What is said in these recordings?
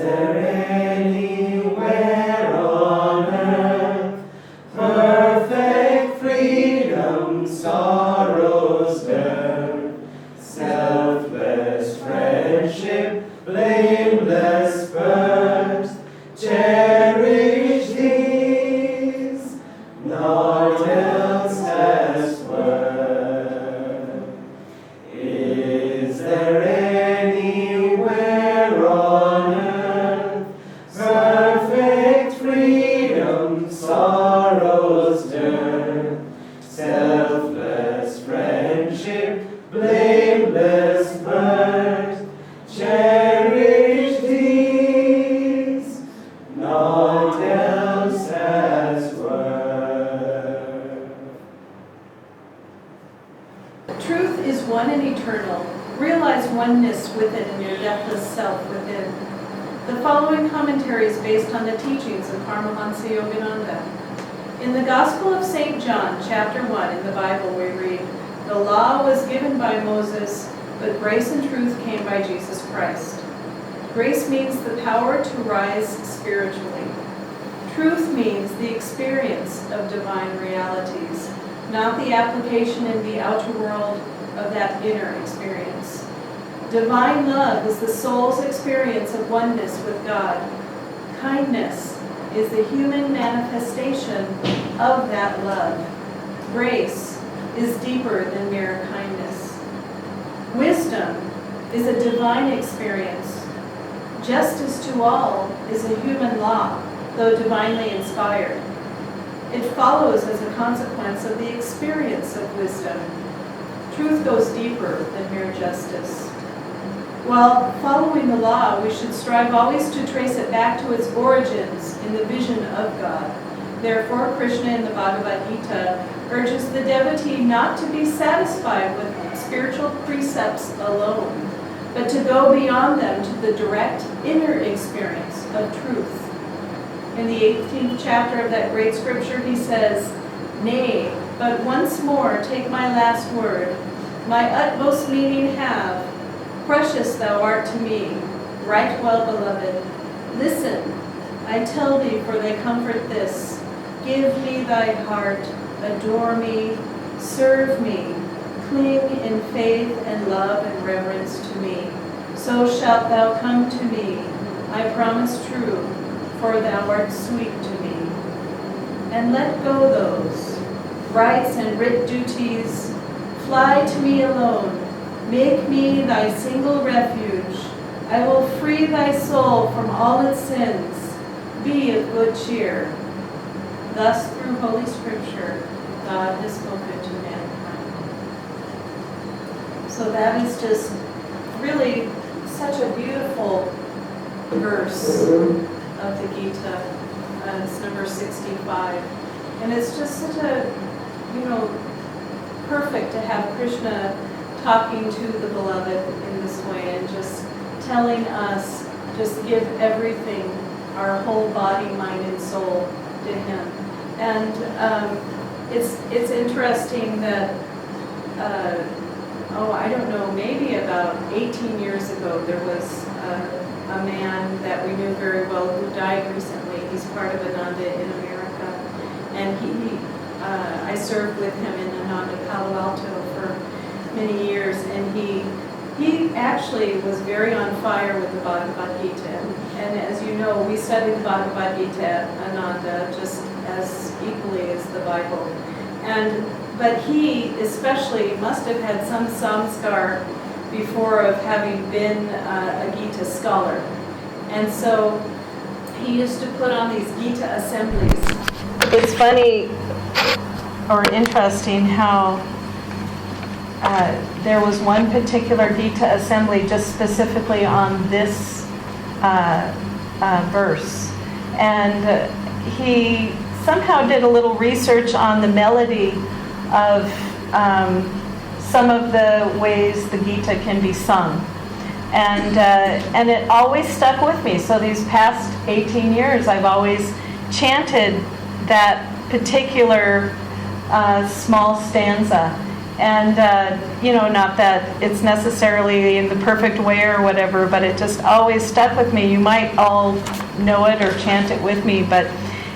there anywhere on earth perfect freedom, sorrow's dearth, selfless friendship, blameless birth, cherish these, naught else has worth. Is there anywhere on earth perfect freedom, sorrow's dearth, selfless friendship, blameless birth, cherish these, naught else has worth. Truth is one and eternal. Realize oneness with it in your deathless self within. The following commentary is based on the teachings of Paramahansa Yogananda. In the Gospel of St. John, chapter 1 in the Bible, we read, "The law was given by Moses, but grace and truth came by Jesus Christ." Grace means the power to rise spiritually. Truth means the experience of divine realities, not the application in the outer world of that inner experience. Divine love is the soul's experience of oneness with God. Kindness is the human manifestation of that love. Grace is deeper than mere kindness. Wisdom is a divine experience. Justice to all is a human law, though divinely inspired. It follows as a consequence of the experience of wisdom. Truth goes deeper than mere justice. While following the law, we should strive always to trace it back to its origins in the vision of God. Therefore, Krishna in the Bhagavad Gita urges the devotee not to be satisfied with spiritual precepts alone, but to go beyond them to the direct inner experience of truth. In the 18th chapter of that great scripture, he says, "Nay, but once more take my last word, my utmost meaning have. Precious thou art to me, right well beloved. Listen, I tell thee for thy comfort this. Give me thy heart, adore me, serve me, cling in faith and love and reverence to me. So shalt thou come to me, I promise true, for thou art sweet to me. And let go those rights and writ duties, fly to me alone. Make me thy single refuge. I will free thy soul from all its sins. Be of good cheer." Thus, through Holy Scripture, God has spoken to mankind. So that is just really such a beautiful verse of the Gita. It's number 65. And it's just such a, perfect to have Krishna talking to the beloved in this way and just telling us, just give everything, our whole body, mind, and soul to him. And it's interesting that, I don't know, maybe about 18 years ago, there was a man that we knew very well who died recently. He's part of Ananda in America. And I served with him in Ananda, Palo Alto for many years, and he actually was very on fire with the Bhagavad Gita. And as you know, we study the Bhagavad Gita at Ananda just as equally as the Bible. But he especially must have had some samskar before of having been a Gita scholar. And so he used to put on these Gita assemblies. It's funny or interesting how there was one particular Gita assembly just specifically on this verse. And he somehow did a little research on the melody of some of the ways the Gita can be sung. And it always stuck with me. So these past 18 years, I've always chanted that particular small stanza. And, not that it's necessarily in the perfect way or whatever, but it just always stuck with me. You might all know it or chant it with me, but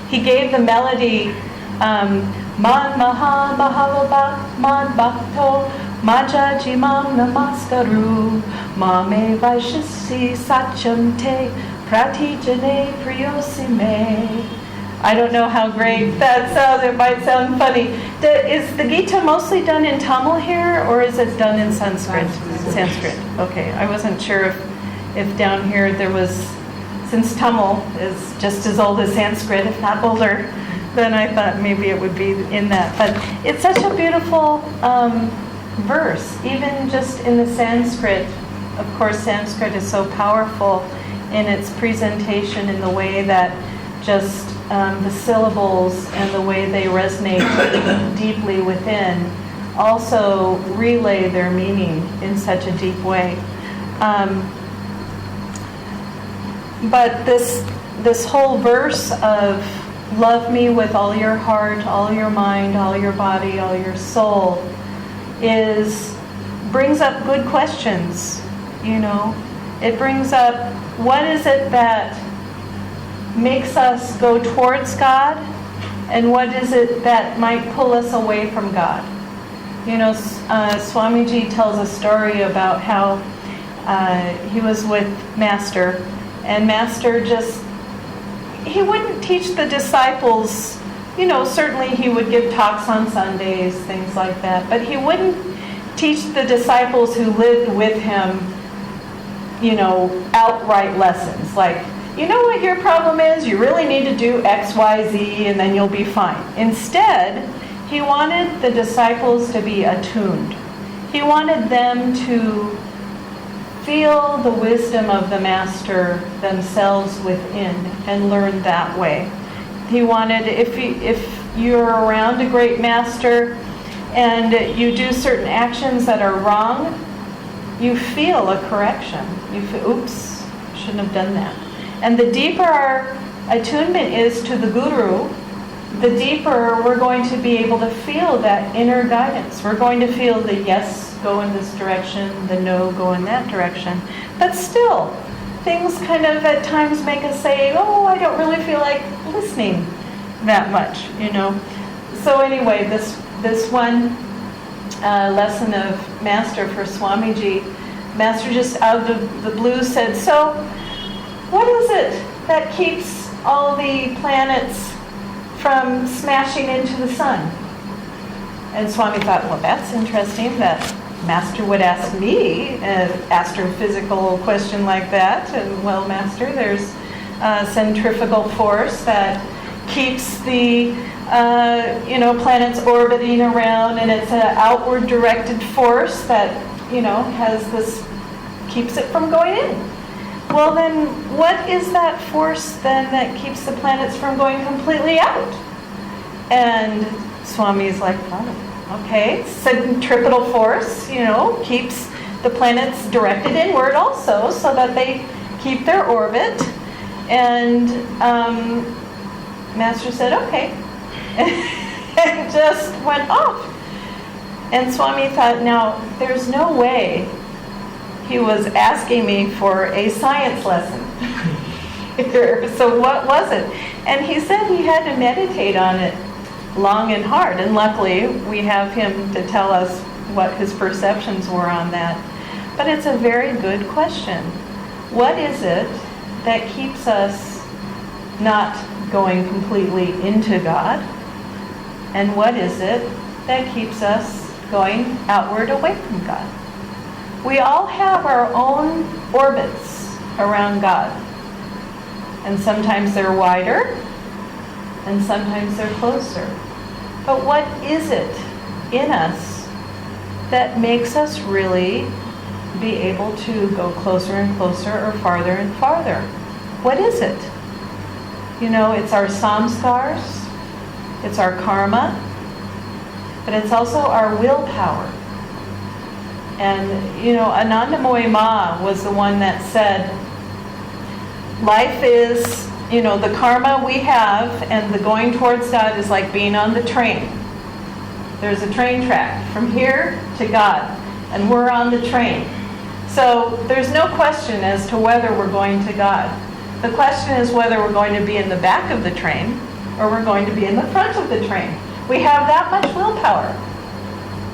he gave the melody, Man Maha Mahalabak Man Bhakto Maja Jimam Namaskaru Mame Vaishasi Satyam Te Pratijane Priyosime. I don't know how great that sounds. It might sound funny. Is the Gita mostly done in Tamil here, or is it done in Sanskrit? Sanskrit. Okay. I wasn't sure if down here there was, since Tamil is just as old as Sanskrit, if not older, then I thought maybe it would be in that. But it's such a beautiful verse, even just in the Sanskrit. Of course, Sanskrit is so powerful in its presentation, in the way that just the syllables and the way they resonate deeply within also relay their meaning in such a deep way. But this whole verse of love me with all your heart, all your mind, all your body, all your soul brings up good questions. It brings up, what is it that makes us go towards God, and what is it that might pull us away from God? Swamiji tells a story about how he was with Master, and Master he wouldn't teach the disciples, certainly he would give talks on Sundays, things like that, but he wouldn't teach the disciples who lived with him, outright lessons, like, you know what your problem is? You really need to do X, Y, Z, and then you'll be fine. Instead, he wanted the disciples to be attuned. He wanted them to feel the wisdom of the Master themselves within and learn that way. He wanted, if you're around a great Master and you do certain actions that are wrong, you feel a correction. You feel, oops, shouldn't have done that. And the deeper our attunement is to the Guru, the deeper we're going to be able to feel that inner guidance. We're going to feel the yes, go in this direction, the no, go in that direction. But still, things kind of at times make us say, oh, I don't really feel like listening that much, So anyway, this one lesson of Master for Swamiji, Master just out of the blue said, so what is it that keeps all the planets from smashing into the sun? And Swami thought, well, that's interesting that Master would ask me an astrophysical question like that. And, well, Master, there's centrifugal force that keeps the planets orbiting around, and it's an outward directed force that keeps it from going in. Well, then, what is that force then that keeps the planets from going completely out? And Swami's like, oh, okay, centripetal force, keeps the planets directed inward also, so that they keep their orbit. And Master said, okay, and just went off. And Swami thought, now, there's no way he was asking me for a science lesson here. So what was it? And he said he had to meditate on it long and hard. And luckily, we have him to tell us what his perceptions were on that. But it's a very good question. What is it that keeps us not going completely into God? And what is it that keeps us going outward away from God? We all have our own orbits around God. And sometimes they're wider, and sometimes they're closer. But what is it in us that makes us really be able to go closer and closer or farther and farther? What is it? It's our samskars, it's our karma, but it's also our willpower. And, Anandamoyi Ma was the one that said, life is, the karma we have and the going towards God is like being on the train. There's a train track from here to God, and we're on the train. So there's no question as to whether we're going to God. The question is whether we're going to be in the back of the train or we're going to be in the front of the train. We have that much willpower.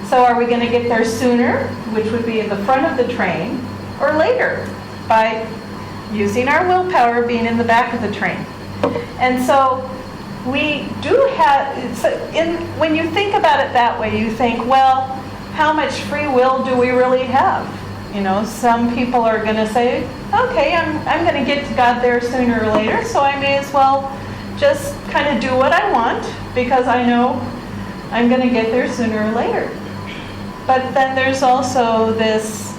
So are we going to get there sooner, which would be in the front of the train, or later by using our willpower being in the back of the train? And so we do have, when you think about it that way, you think, well, how much free will do we really have? You know, some people are going to say, okay, I'm going to get to God there sooner or later, so I may as well just kind of do what I want because I know I'm going to get there sooner or later. But then there's also this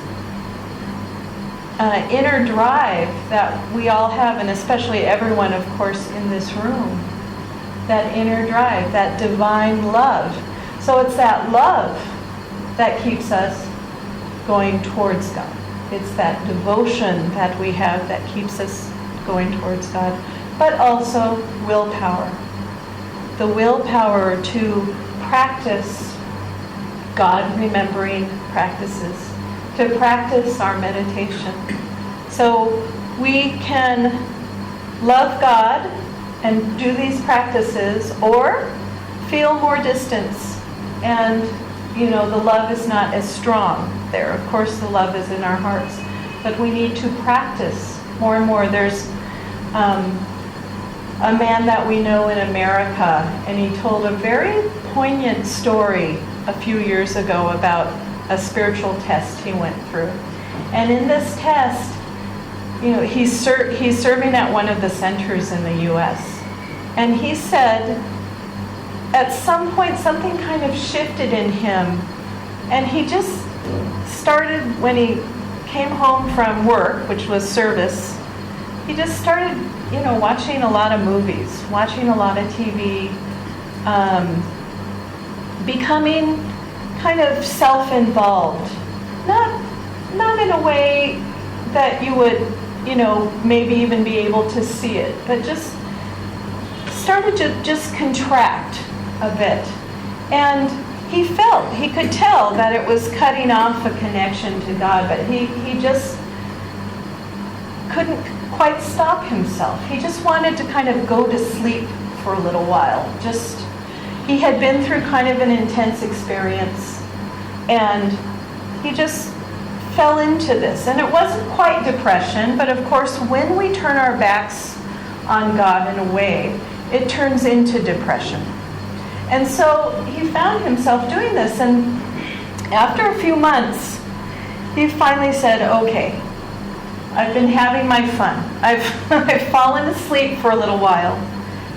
inner drive that we all have, and especially everyone, of course, in this room. That inner drive, that divine love. So it's that love that keeps us going towards God. It's that devotion that we have that keeps us going towards God. But also willpower. The willpower to practice God-remembering practices, to practice our meditation. So we can love God and do these practices, or feel more distance, and you know, the love is not as strong there. Of course, the love is in our hearts, but we need to practice more and more. There's a man that we know in America, and he told a very poignant story a few years ago about a spiritual test he went through. And in this test, you know, he's serving at one of the centers in the U.S. And he said, at some point, something kind of shifted in him. And he just started, when he came home from work, which was service, he just started, you know, watching a lot of movies, watching a lot of TV, becoming kind of self-involved. Not in a way that you would, you know, maybe even be able to see it, but just started to just contract a bit. And he could tell that it was cutting off a connection to God, but he just couldn't quite stop himself. He just wanted to kind of go to sleep for a little while. He had been through kind of an intense experience, and he just fell into this. And it wasn't quite depression, but of course, when we turn our backs on God in a way, it turns into depression. And so he found himself doing this, and after a few months, he finally said, okay, I've been having my fun. I've fallen asleep for a little while.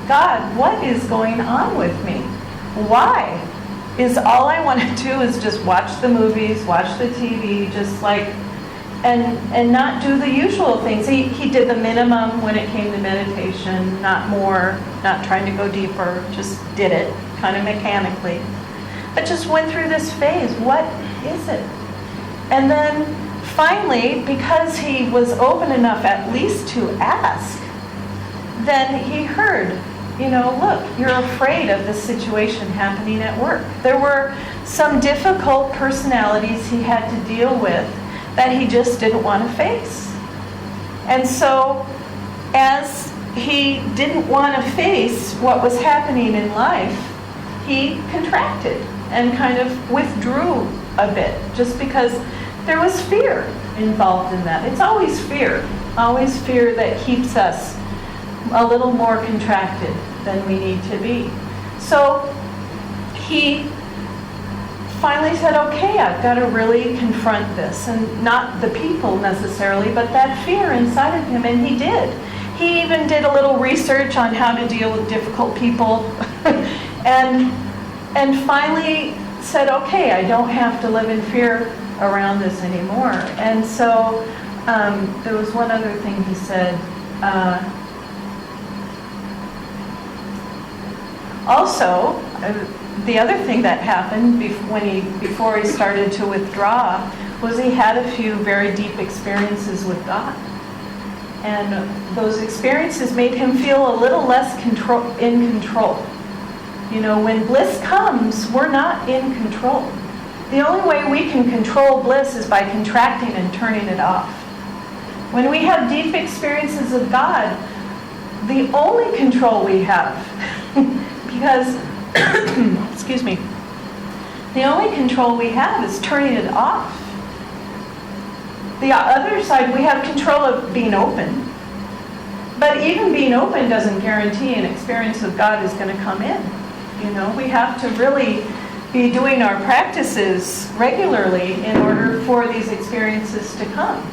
God, what is going on with me? Why is all I want to do is just watch the movies, watch the TV, just like, and not do the usual things. He did the minimum when it came to meditation, not more, not trying to go deeper, just did it kind of mechanically. But just went through this phase. What is it? And then finally, because he was open enough at least to ask, then he heard, you know, look, you're afraid of this situation happening at work. There were some difficult personalities he had to deal with that he just didn't want to face. And so, as he didn't want to face what was happening in life, he contracted and kind of withdrew a bit, just because there was fear involved in that. It's always fear that keeps us a little more contracted than we need to be. So he finally said, okay, I've got to really confront this, and not the people necessarily, but that fear inside of him, and he did. He even did a little research on how to deal with difficult people, and finally said, okay, I don't have to live in fear around this anymore. And so there was one other thing he said. Also, the other thing that happened before he started to withdraw was he had a few very deep experiences with God. And those experiences made him feel a little less in control. When bliss comes, we're not in control. The only way we can control bliss is by contracting and turning it off. When we have deep experiences of God, the only control we have, because, excuse me, the only control we have is turning it off. The other side, we have control of being open. But even being open doesn't guarantee an experience of God is going to come in. We have to really be doing our practices regularly in order for these experiences to come.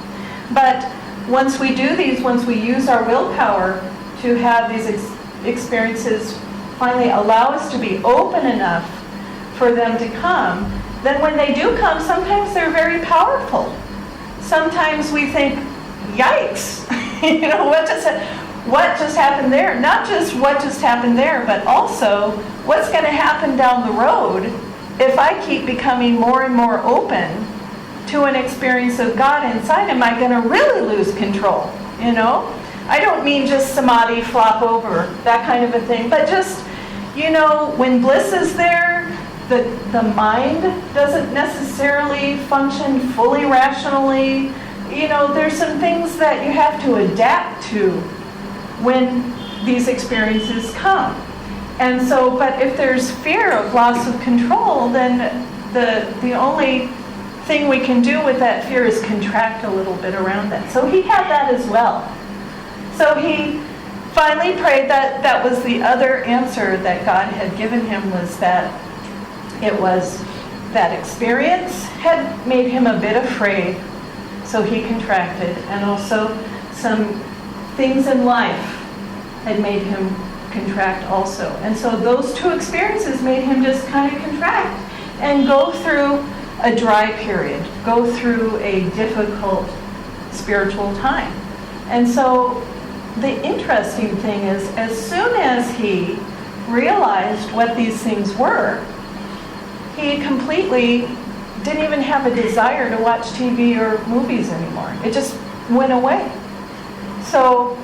But once we do these, once we use our willpower to have these experiences finally allow us to be open enough for them to come, then when they do come, sometimes they're very powerful. Sometimes we think, yikes, what just happened there? Not just what just happened there, but also what's going to happen down the road if I keep becoming more and more open to an experience of God inside. Am I going to really lose control? I don't mean just samadhi, flop over, that kind of a thing, but just, when bliss is there, the mind doesn't necessarily function fully rationally. There's some things that you have to adapt to when these experiences come. And so, but if there's fear of loss of control, then the only thing we can do with that fear is contract a little bit around that. So he had that as well. So he finally prayed that was the other answer that God had given him, was that it was that experience had made him a bit afraid, so he contracted, and also some things in life had made him contract also. And so those two experiences made him just kind of contract and go through a dry period, go through a difficult spiritual time. And so the interesting thing is, as soon as he realized what these things were, he completely didn't even have a desire to watch TV or movies anymore. It just went away. So,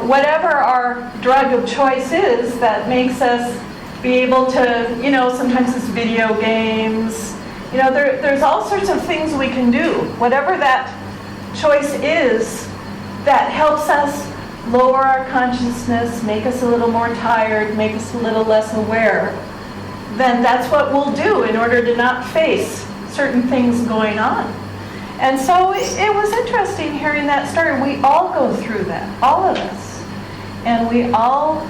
whatever our drug of choice is that makes us be able to, sometimes it's video games. There's all sorts of things we can do. Whatever that choice is that helps us lower our consciousness, make us a little more tired, make us a little less aware, then that's what we'll do in order to not face certain things going on. And so it was interesting hearing that story. We all go through that, all of us. And we all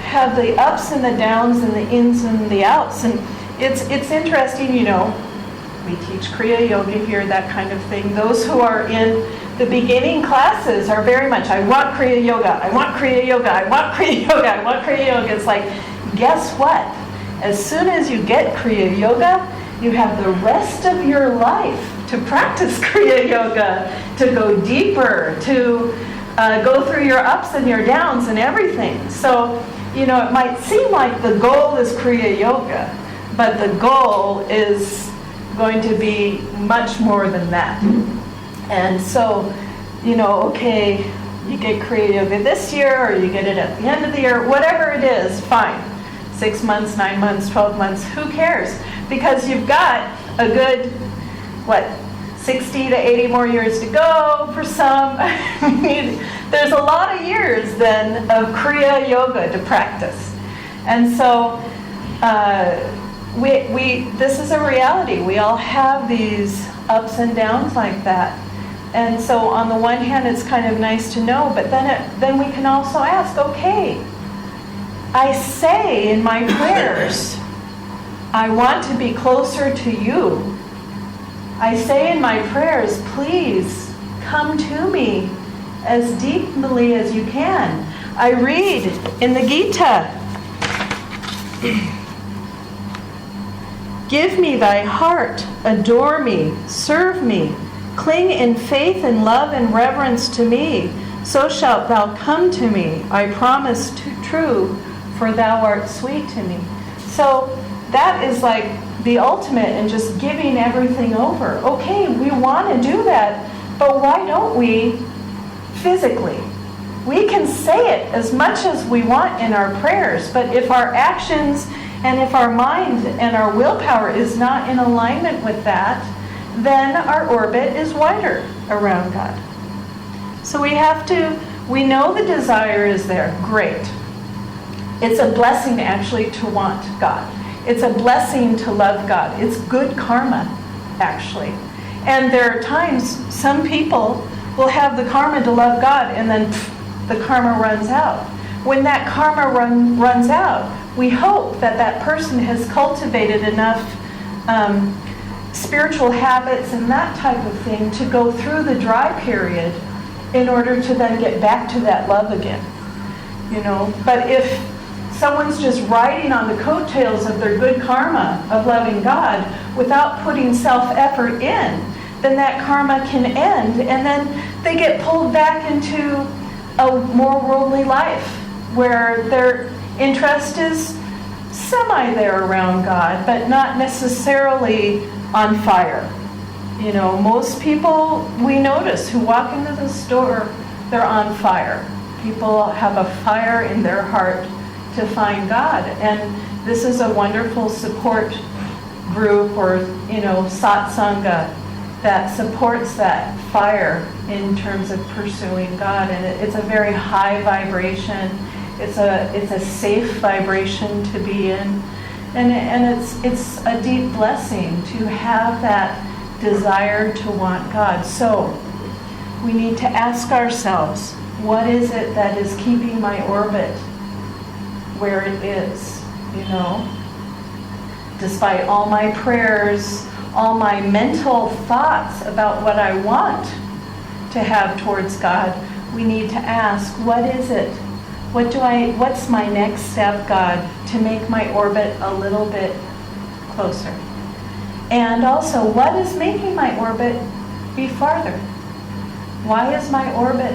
have the ups and the downs and the ins and the outs. And it's interesting, we teach Kriya Yoga here, that kind of thing. Those who are in the beginning classes are very much, I want Kriya Yoga, I want Kriya Yoga, I want Kriya Yoga, I want Kriya Yoga. It's like, guess what? As soon as you get Kriya Yoga, you have the rest of your life to practice Kriya Yoga, to go deeper, to go through your ups and your downs and everything. So, it might seem like the goal is Kriya Yoga, but the goal is going to be much more than that. And so, okay, you get Kriya Yoga this year, or you get it at the end of the year, whatever it is, fine. 6 months, 9 months, 12 months, who cares? Because you've got a good, 60 to 80 more years to go for some. There's a lot of years then of Kriya Yoga to practice. And so this is a reality. We all have these ups and downs like that. And so on the one hand, it's kind of nice to know, but then we can also ask, okay, I say in my prayers, I want to be closer to you. I say in my prayers, please come to me as deeply as you can. I read in the Gita, give me thy heart, adore me, serve me, cling in faith and love and reverence to me, so shalt thou come to me. I promise true, for thou art sweet to me. So that is like the ultimate in just giving everything over. Okay, we want to do that, but why don't we physically? we can say it as much as we want in our prayers, but if our actions and if our mind and our willpower is not in alignment with that, then our orbit is wider around God. So we know the desire is there. Great. It's a blessing actually to want God. It's a blessing to love God. It's good karma, actually. And there are times some people will have the karma to love God, and then the karma runs out. When that karma runs out, we hope that that person has cultivated enough spiritual habits and that type of thing to go through the dry period in order to then get back to that love again. But if someone's just riding on the coattails of their good karma of loving God without putting self-effort in, then that karma can end, and then they get pulled back into a more worldly life where their interest is semi there around God, but not necessarily on fire. Most people we notice who walk into the store, they're on fire. People have a fire in their heart to find God, and this is a wonderful support group or satsanga that supports that fire in terms of pursuing God. And it's a very high vibration. It's a safe vibration to be in, and it's a deep blessing to have that desire to want God. So we need to ask ourselves, what is it that is keeping my orbit where it is? Despite all my prayers, all my mental thoughts about what I want to have towards God, we need to ask, what is it? What's my next step, God, to make my orbit a little bit closer? And also, what is making my orbit be farther? Why is my orbit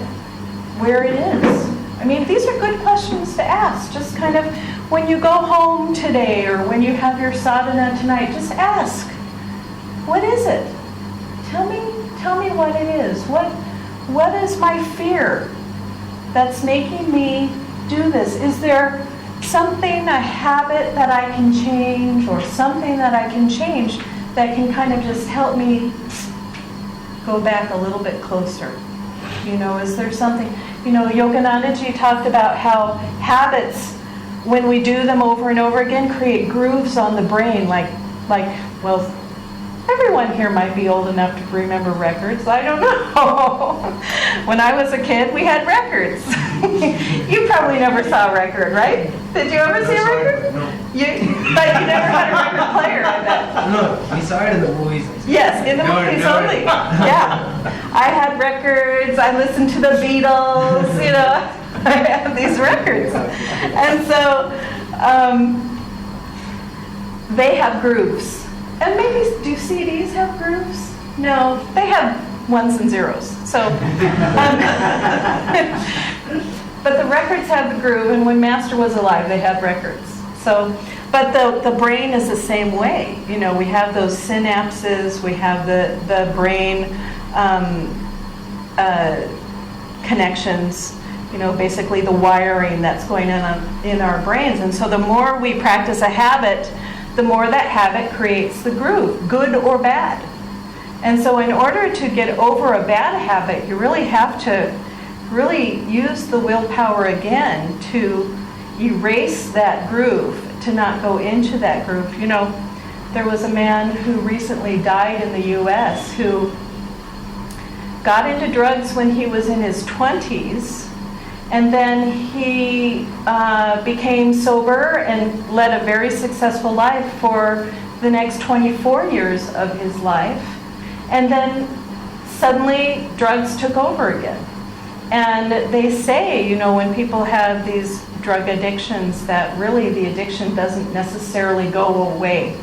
where it is? I mean, these are good questions to ask. Just kind of when you go home today or when you have your sadhana tonight, just ask, what is it? Tell me what it is. What is my fear that's making me do this? Is there something, a habit that I can change, or something that I can change that can kind of just help me go back a little bit closer? Is there something? Yoganandaji talked about how habits, when we do them over and over again, create grooves on the brain, well, everyone here might be old enough to remember records. I don't know. When I was a kid, we had records. You probably never saw a record, right? Did you ever see a record? No. But you never had a record player, I bet. No, we saw it in the movies. Yes, in the movies only. Yeah. I had records. I listened to the Beatles. I have these records. And so they have grooves. And maybe, do CDs have grooves? No, they have ones and zeros. So, but the records have the groove, and when Master was alive, they had records. So, but the brain is the same way. We have those synapses, we have the brain connections. Basically the wiring that's going on in our brains. And so the more we practice a habit, the more that habit creates the groove, good or bad. And so in order to get over a bad habit, you really have to really use the willpower again to erase that groove, to not go into that groove. There was a man who recently died in the U.S. who got into drugs when he was in his 20s, and then he became sober and led a very successful life for the next 24 years of his life. And then suddenly drugs took over again. And they say, when people have these drug addictions, that really the addiction doesn't necessarily go away.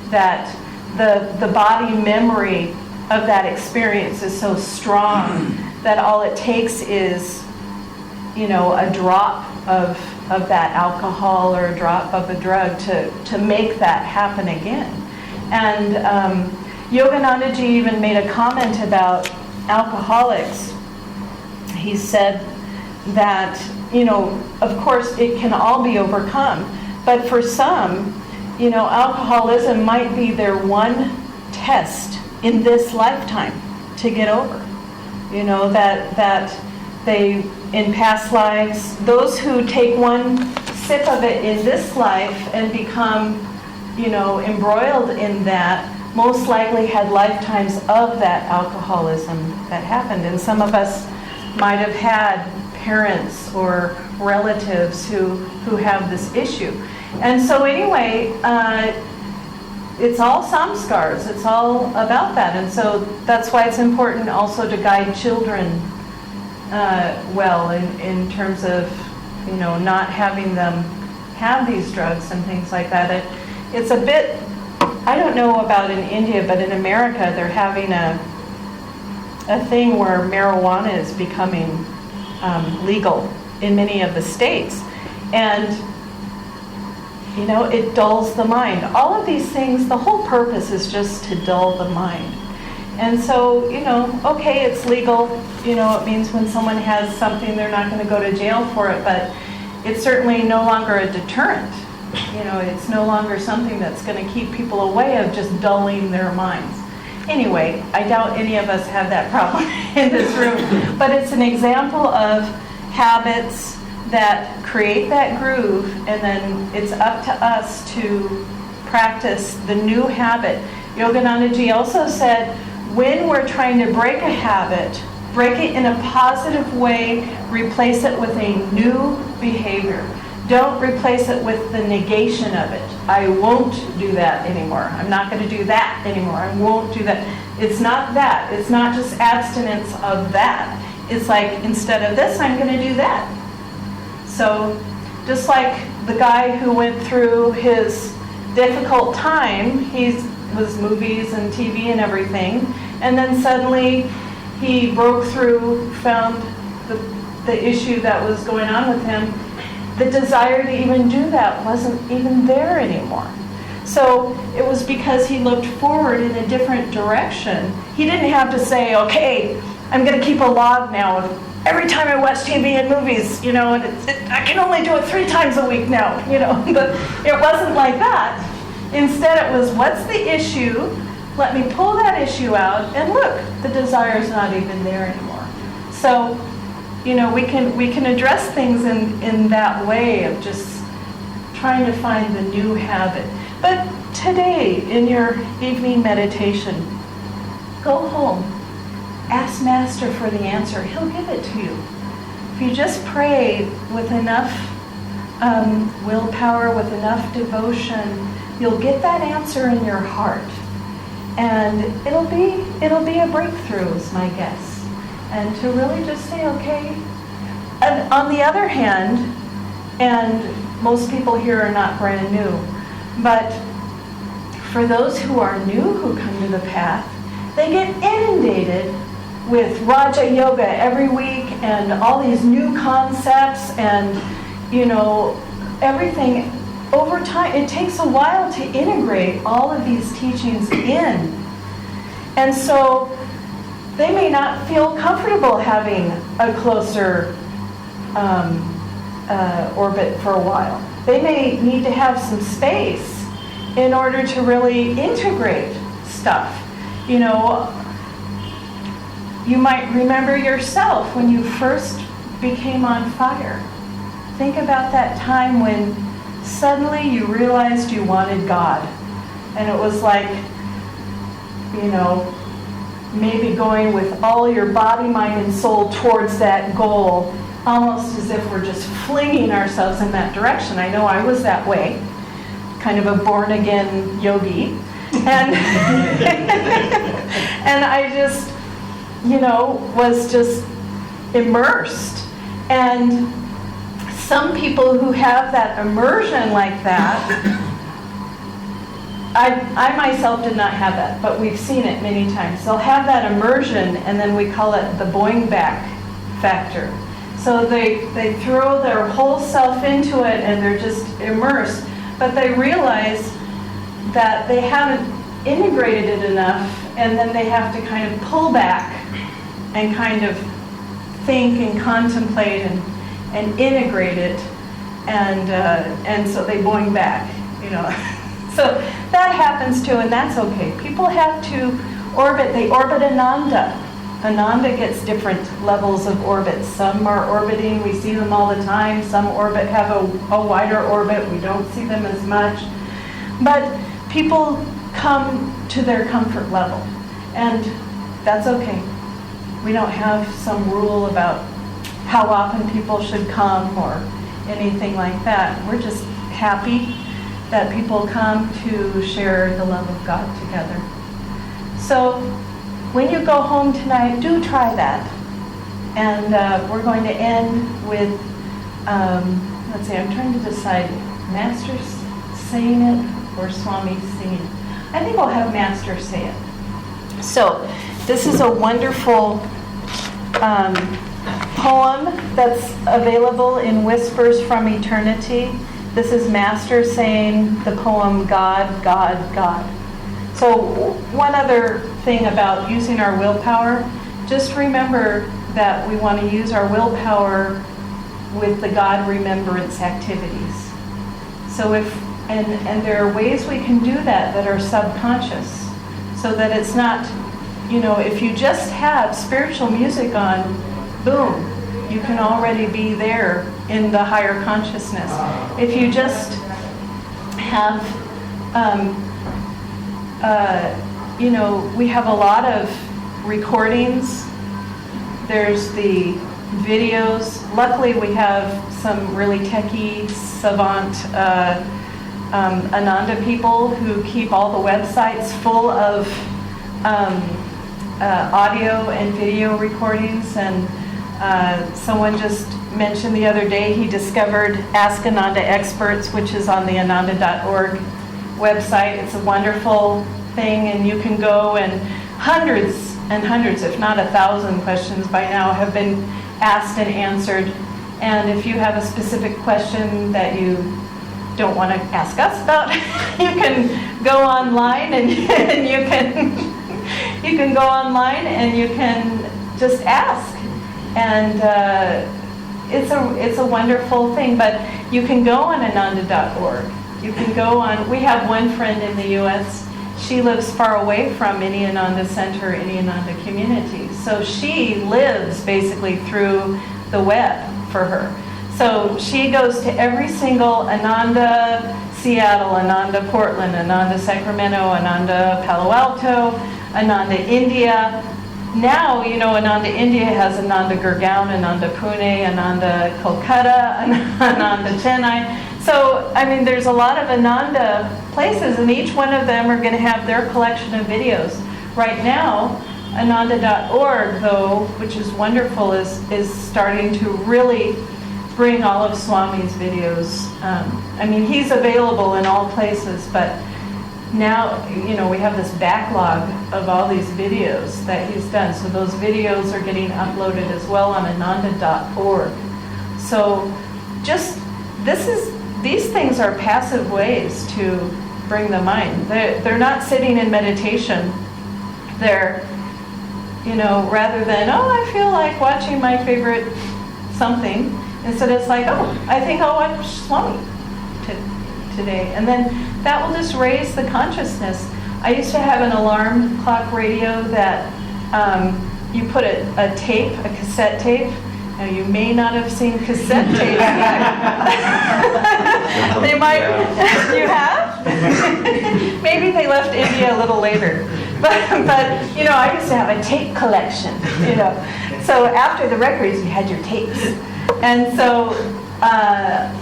That the body memory of that experience is so strong that all it takes is a drop of that alcohol or a drop of a drug to make that happen again. And Yoganandaji even made a comment about alcoholics. He said that, of course it can all be overcome, but for some, alcoholism might be their one test in this lifetime to get over. That they, in past lives, those who take one sip of it in this life and become, embroiled in that, most likely had lifetimes of that alcoholism that happened. And some of us might have had parents or relatives who have this issue. And so anyway, it's all samskars. It's all about that. And so that's why it's important also to guide children well in terms of, not having them have these drugs and things like that. It's a bit, I don't know about in India, but in America they're having a thing where marijuana is becoming legal in many of the states. And it dulls the mind. All of these things, the whole purpose is just to dull the mind. And so, okay, it's legal. It means when someone has something, they're not going to go to jail for it, but it's certainly no longer a deterrent. It's no longer something that's going to keep people away of just dulling their minds. Anyway, I doubt any of us have that problem in this room, but it's an example of habits that create that groove, and then it's up to us to practice the new habit. Yoganandaji also said, when we're trying to break a habit, break it in a positive way, replace it with a new behavior. Don't replace it with the negation of it. I won't do that anymore. I'm not going to do that anymore. I won't do that. It's not that. It's not just abstinence of that. It's like, instead of this, I'm going to do that. So just like the guy who went through his difficult time, he was movies and TV and everything, and then suddenly he broke through, found the issue that was going on with him. The desire to even do that wasn't even there anymore. So it was because he looked forward in a different direction. He didn't have to say, okay, I'm going to keep a log now of every time I watch TV and movies, and I can only do it 3 times a week now, but it wasn't like that. Instead it was, what's the issue? Let me pull that issue out, and look, the desire's not even there anymore. So, we can address things in that way of just trying to find the new habit. But today, in your evening meditation, go home. Ask Master for the answer. He'll give it to you. If you just pray with enough willpower, with enough devotion, you'll get that answer in your heart. And it'll be a breakthrough, is my guess. And to really just say, okay. And on the other hand, and most people here are not brand new, but for those who are new who come to the path, they get inundated with Raja Yoga every week and all these new concepts and, everything. Over time, it takes a while to integrate all of these teachings in. And so they may not feel comfortable having a closer orbit for a while. They may need to have some space in order to really integrate stuff. You might remember yourself when you first became on fire. Think about that time when suddenly you realized you wanted God. And it was like, maybe going with all your body, mind, and soul towards that goal, almost as if we're just flinging ourselves in that direction. I know I was that way, kind of a born-again yogi. And, and I just, was just immersed. And some people who have that immersion like that, I myself did not have that, but we've seen it many times. They'll have that immersion, and then we call it the boing back factor. So they throw their whole self into it, and they're just immersed, but they realize that they haven't integrated it enough, and then they have to kind of pull back and kind of think and contemplate and integrate it, and so they boing back, you know. So that happens too, and that's okay. People have to orbit. They orbit Ananda. Ananda gets different levels of orbit. Some are orbiting, we see them all the time. Some have a wider orbit, we don't see them as much. But people come to their comfort level, and that's okay. We don't have some rule about how often people should come or anything like that. We're just happy that people come to share the love of God together. So when you go home tonight, do try that. And we're going to end with, let's see, I'm trying to decide, Master saying it or Swami singing. I think I'll have Master say it. So this is a wonderful poem that's available in Whispers from Eternity. This is Master saying the poem God, God, God. So one other thing about using our willpower, just remember that we want to use our willpower with the God remembrance activities. So and there are ways we can do that are subconscious, so that it's not, you know, if you just have spiritual music on, boom, you can already be there in the higher consciousness. If you just have, you know, we have a lot of recordings. There's the videos. Luckily, we have some really techie, savant Ananda people who keep all the websites full of audio and video recordings. And someone just mentioned the other day he discovered Ask Ananda Experts, which is on the ananda.org website. It's a wonderful thing, and you can go, and hundreds and hundreds, if not 1,000 questions by now have been asked and answered. And if you have a specific question that you don't want to ask us about, you can go online and you can go online and you can just ask. And it's a wonderful thing. But you can go on ananda.org. You can go on. We have one friend in the U.S. She lives far away from any Ananda center, any Ananda community. So she lives basically through the web for her. So she goes to every single Ananda Seattle, Ananda Portland, Ananda Sacramento, Ananda Palo Alto, Ananda India. Now, you know, Ananda India has Ananda Gurgaon, Ananda Pune, Ananda Kolkata, Ananda Chennai. So, I mean, there's a lot of Ananda places, and each one of them are going to have their collection of videos. Right now, Ananda.org, though, which is wonderful, is starting to really bring all of Swami's videos. I mean, he's available in all places, but now, you know, we have this backlog of all these videos that he's done. So those videos are getting uploaded as well on ananda.org. So just, these things are passive ways to bring the mind. They're not sitting in meditation. They're, you know, rather than, oh, I feel like watching my favorite something, instead it's like, oh, I think I'll watch Swami today. And then that will just raise the consciousness. I used to have an alarm clock radio that you put a tape, a cassette tape. Now, you may not have seen cassette tapes yet. They might, you have? Maybe they left India a little later. But you know, I used to have a tape collection, you know. So after the records, you had your tapes. And so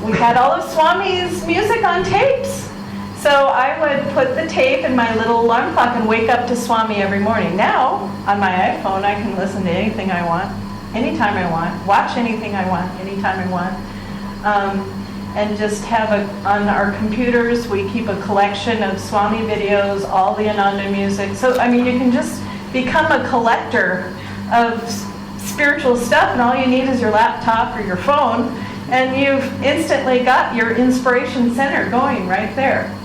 we had all of Swami's music on tapes. So I would put the tape in my little alarm clock and wake up to Swami every morning. Now, on my iPhone, I can listen to anything I want, anytime I want, watch anything I want, anytime I want. And just have on our computers, we keep a collection of Swami videos, all the Ananda music. So, I mean, you can just become a collector of spiritual stuff, and all you need is your laptop or your phone, and you've instantly got your inspiration center going right there.